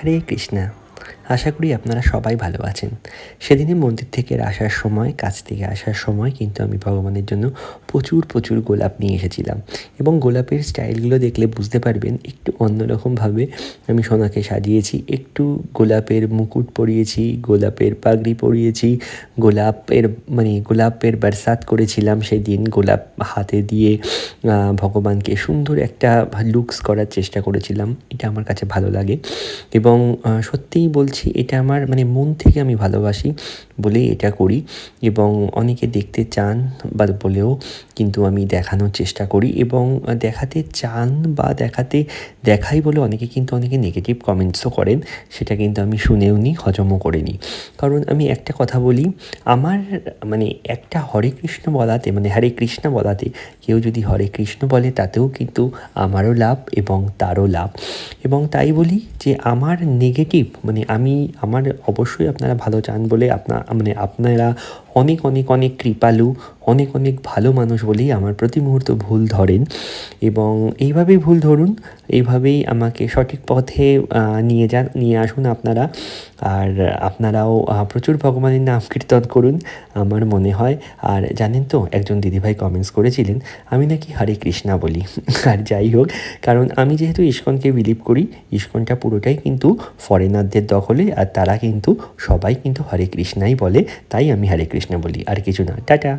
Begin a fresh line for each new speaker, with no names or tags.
হরে কৃষ্ণা। আশা করি আপনারা সবাই ভালো আছেন। সেদিনই মন্দির থেকে আসার সময়, কাছ থেকে আসার সময় কিন্তু আমি ভগবানের জন্য প্রচুর গোলাপ নিয়ে এসেছিলাম এবং গোলাপের স্টাইলগুলো দেখলে বুঝতে পারবেন একটু অন্যরকমভাবে আমি সোনাকে সাজিয়েছি। একটু গোলাপের মুকুট পরিয়েছি, গোলাপের পাগড়ি পরিয়েছি, গোলাপের বরসাত করেছিলাম সেদিন। গোলাপ হাতে দিয়ে ভগবানকে সুন্দর একটা লুকস করার চেষ্টা করেছিলাম। এটা আমার কাছে ভালো লাগে এবং সত্যিই বলছি এটা আমার মন থেকে আমি ভালোবাসি বলেই এটা করি এবং অনেকে দেখতে চান বা বলেও কিন্তু আমি দেখানোর চেষ্টা করি এবং দেখাতে চান বা দেখাই বলে অনেকে নেগেটিভ কমেন্টসও করেন। সেটা কিন্তু আমি শুনেও নিই, হজমও করে নিই। কারণ আমি একটা কথা বলি, আমার একটা হরে কৃষ্ণ বলাতে হরে কৃষ্ণ বলাতে কেউ যদি হরে কৃষ্ণ বলে তাতেও কিন্তু আমারও লাভ এবং তারও লাভ। এবং তাই বলি যে আমার নেগেটিভ আমার অবশ্যই আপনারা ভালো চান বলে আপনারা অনেক কৃপালু, অনেক ভালো মানুষ বলেই আমার প্রতি মুহূর্ত ভুল ধরেন এবং এইভাবেই ভুল ধরুন, এইভাবেই আমাকে সঠিক পথে নিয়ে আসুন আপনারা। আর আপনারাও প্রচুর ভগবানের নাম কীর্তন করুন আমার মনে হয়। আর জানেন তো, একজন দিদিভাই কমেন্টস করেছিলেন আমি নাকি হরে কৃষ্ণা বলি। আর যাই হোক, কারণ আমি যেহেতু ইস্কনকে বিলিভ করি, ইস্কনটা পুরোটাই কিন্তু ফরেনারদের দখলে, আর তারা কিন্তু সবাই কিন্তু হরে কৃষ্ণাই বলে, তাই আমি হরে কৃষ্ণ বলি, আর কিছু না। টাটা।